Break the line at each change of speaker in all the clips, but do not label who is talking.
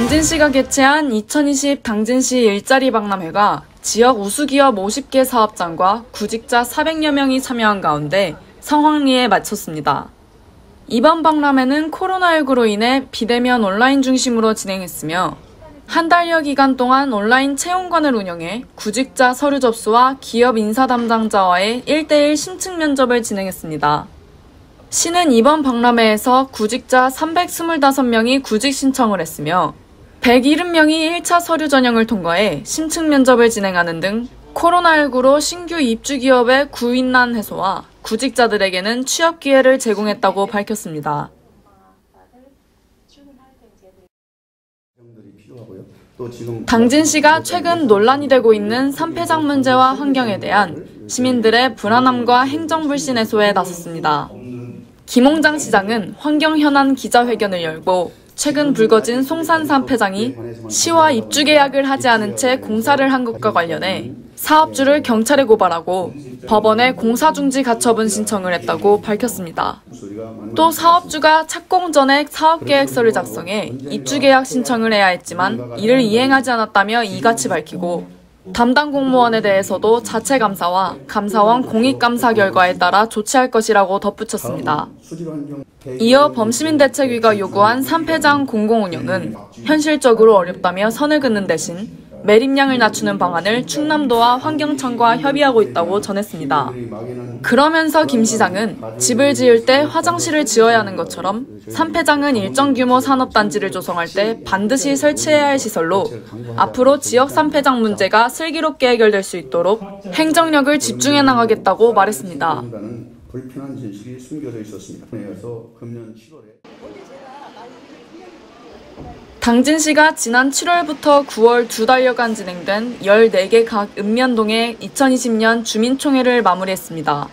당진시가 개최한 2020 당진시 일자리 박람회가 지역 우수기업 50개 사업장과 구직자 400여 명이 참여한 가운데 성황리에 마쳤습니다. 이번 박람회는 코로나19로 인해 비대면 온라인 중심으로 진행했으며 한 달여 기간 동안 온라인 채용관을 운영해 구직자 서류 접수와 기업 인사 담당자와의 1대1 심층 면접을 진행했습니다. 시는 이번 박람회에서 구직자 325명이 구직 신청을 했으며 170명이 1차 서류 전형을 통과해 심층 면접을 진행하는 등 코로나19로 신규 입주 기업의 구인난 해소와 구직자들에게는 취업 기회를 제공했다고 밝혔습니다. 당진시가 최근 논란이 되고 있는 산폐장 문제와 환경에 대한 시민들의 불안함과 행정불신 해소에 나섰습니다. 김홍장 시장은 환경 현안 기자회견을 열고 최근 불거진 송산 산폐장이 시와 입주 계약을 하지 않은 채 공사를 한 것과 관련해 사업주를 경찰에 고발하고 법원에 공사중지 가처분 신청을 했다고 밝혔습니다. 또 사업주가 착공 전에 사업계획서를 작성해 입주계약 신청을 해야 했지만 이를 이행하지 않았다며 이같이 밝히고 담당 공무원에 대해서도 자체 감사와 감사원 공익감사 결과에 따라 조치할 것이라고 덧붙였습니다. 이어 범시민대책위가 요구한 산폐장 공공운영은 현실적으로 어렵다며 선을 긋는 대신 매립량을 낮추는 방안을 충남도와 환경청과 협의하고 있다고 전했습니다. 그러면서 김 시장은 집을 지을 때 화장실을 지어야 하는 것처럼 산폐장은 일정 규모 산업단지를 조성할 때 반드시 설치해야 할 시설로 앞으로 지역 산폐장 문제가 슬기롭게 해결될 수 있도록 행정력을 집중해 나가겠다고 말했습니다. 불편한 진실이 숨겨져 있었습니다. 그래서 금년 7월에 당진시가 지난 7월부터 9월 2달여간 진행된 14개 각 읍면동의 2020년 주민총회를 마무리했습니다.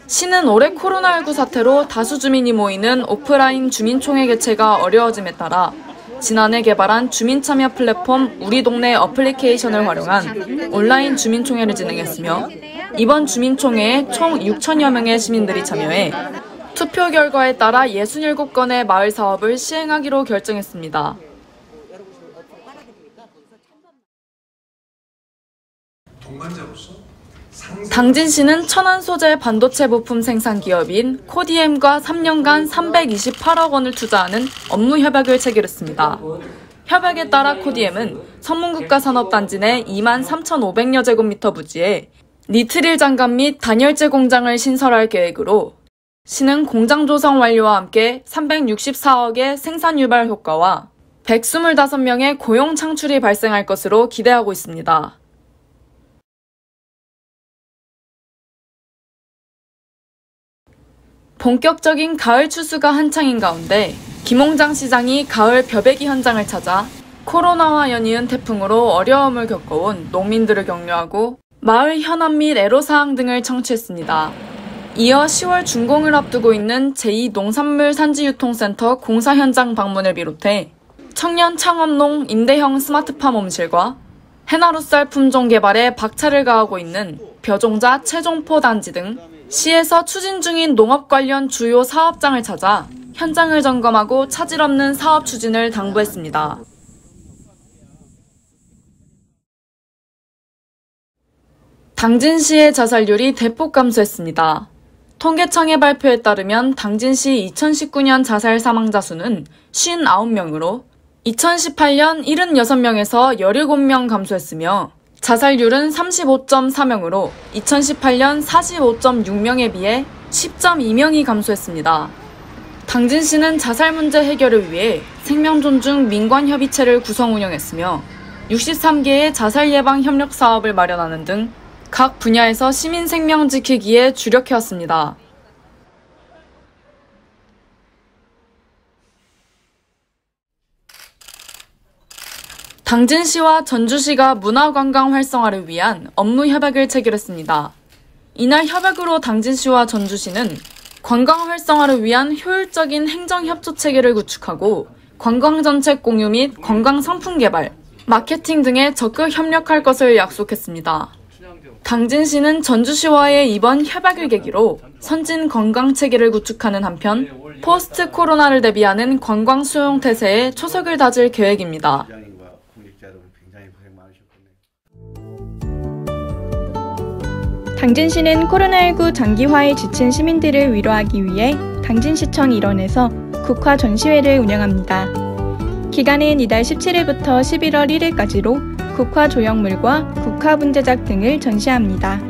시는 올해 코로나19 사태로 다수 주민이 모이는 오프라인 주민총회 개최가 어려워짐에 따라 지난해 개발한 주민참여 플랫폼 우리동네 어플리케이션을 활용한 온라인 주민총회를 진행했으며 이번 주민총회에 총 6천여 명의 시민들이 참여해 투표 결과에 따라 67건의 마을 사업을 시행하기로 결정했습니다. 당진시는 천안 소재 반도체 부품 생산 기업인 코디엠과 3년간 328억 원을 투자하는 업무 협약을 체결했습니다. 협약에 따라 코디엠은 성문국가산업단지 내 23,500여 제곱미터 부지에 니트릴 장갑 및 단열재 공장을 신설할 계획으로 시는 공장 조성 완료와 함께 364억의 생산 유발 효과와 125명의 고용 창출이 발생할 것으로 기대하고 있습니다. 본격적인 가을 추수가 한창인 가운데 김홍장 시장이 가을 벼베기 현장을 찾아 코로나와 연이은 태풍으로 어려움을 겪어온 농민들을 격려하고 마을 현안 및 애로사항 등을 청취했습니다. 이어 10월 준공을 앞두고 있는 제2농산물 산지유통센터 공사 현장 방문을 비롯해 청년 창업농 임대형 스마트팜 옴실과 해나루쌀 품종 개발에 박차를 가하고 있는 벼종자 최종포 단지 등 시에서 추진 중인 농업 관련 주요 사업장을 찾아 현장을 점검하고 차질 없는 사업 추진을 당부했습니다. 당진시의 자살률이 대폭 감소했습니다. 통계청의 발표에 따르면 당진시 2019년 자살 사망자 수는 59명으로 2018년 76명에서 17명 감소했으며 자살률은 35.4명으로 2018년 45.6명에 비해 10.2명이 감소했습니다. 당진시는 자살 문제 해결을 위해 생명존중 민관협의체를 구성 운영했으며 63개의 자살 예방 협력 사업을 마련하는 등 각 분야에서 시민 생명 지키기에 주력해왔습니다. 당진시와 전주시가 문화관광 활성화를 위한 업무 협약을 체결했습니다. 이날 협약으로 당진시와 전주시는 관광 활성화를 위한 효율적인 행정협조 체계를 구축하고 관광정책 공유 및 관광상품 개발, 마케팅 등에 적극 협력할 것을 약속했습니다. 당진시는 전주시와의 이번 협약을 계기로 선진 관광체계를 구축하는 한편 포스트 코로나를 대비하는 관광 수용 태세에 초석을 다질 계획입니다.
당진시는 코로나19 장기화에 지친 시민들을 위로하기 위해 당진시청 일원에서 국화 전시회를 운영합니다. 기간은 이달 17일부터 11월 1일까지로 국화 조형물과 국화 분재작 등을 전시합니다.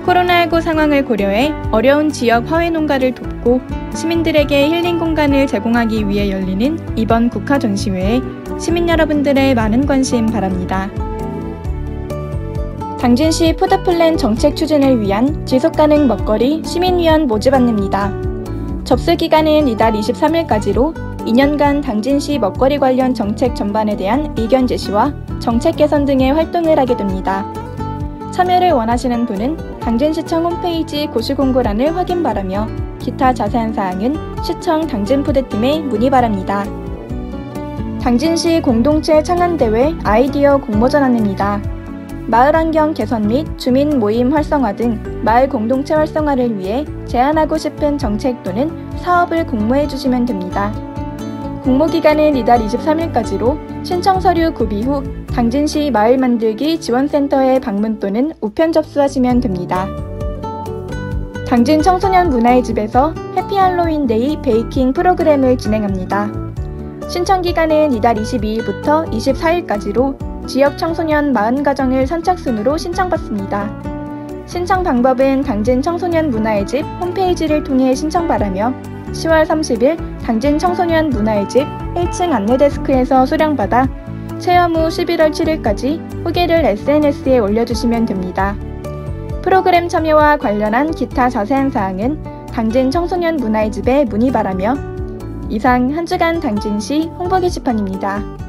코로나19 상황을 고려해 어려운 지역 화훼 농가를 돕고 시민들에게 힐링 공간을 제공하기 위해 열리는 이번 국화 전시회에 시민 여러분들의 많은 관심 바랍니다. 당진시 푸드플랜 정책 추진을 위한 지속가능 먹거리 시민위원 모집 안내입니다. 접수 기간은 이달 23일까지로 2년간 당진시 먹거리 관련 정책 전반에 대한 의견 제시와 정책 개선 등의 활동을 하게 됩니다. 참여를 원하시는 분은 당진시청 홈페이지 고시 공고란을 확인 바라며 기타 자세한 사항은 시청 당진푸드팀에 문의 바랍니다. 당진시 공동체 창안대회 아이디어 공모전 안내입니다. 마을 환경 개선 및 주민 모임 활성화 등 마을 공동체 활성화를 위해 제안하고 싶은 정책 또는 사업을 공모해 주시면 됩니다. 공모 기간은 이달 23일까지로 신청 서류 구비 후 당진시 마을 만들기 지원센터에 방문 또는 우편 접수하시면 됩니다. 당진 청소년 문화의 집에서 해피 할로윈 데이 베이킹 프로그램을 진행합니다. 신청 기간은 이달 22일부터 24일까지로 지역 청소년 40가정을 선착순으로 신청받습니다. 신청 방법은 당진 청소년 문화의 집 홈페이지를 통해 신청 바라며 10월 30일 당진 청소년 문화의 집 1층 안내데스크에서 수령받아 체험 후 11월 7일까지 후기를 SNS에 올려주시면 됩니다. 프로그램 참여와 관련한 기타 자세한 사항은 당진 청소년 문화의 집에 문의 바라며 이상 한 주간 당진시 홍보 게시판입니다.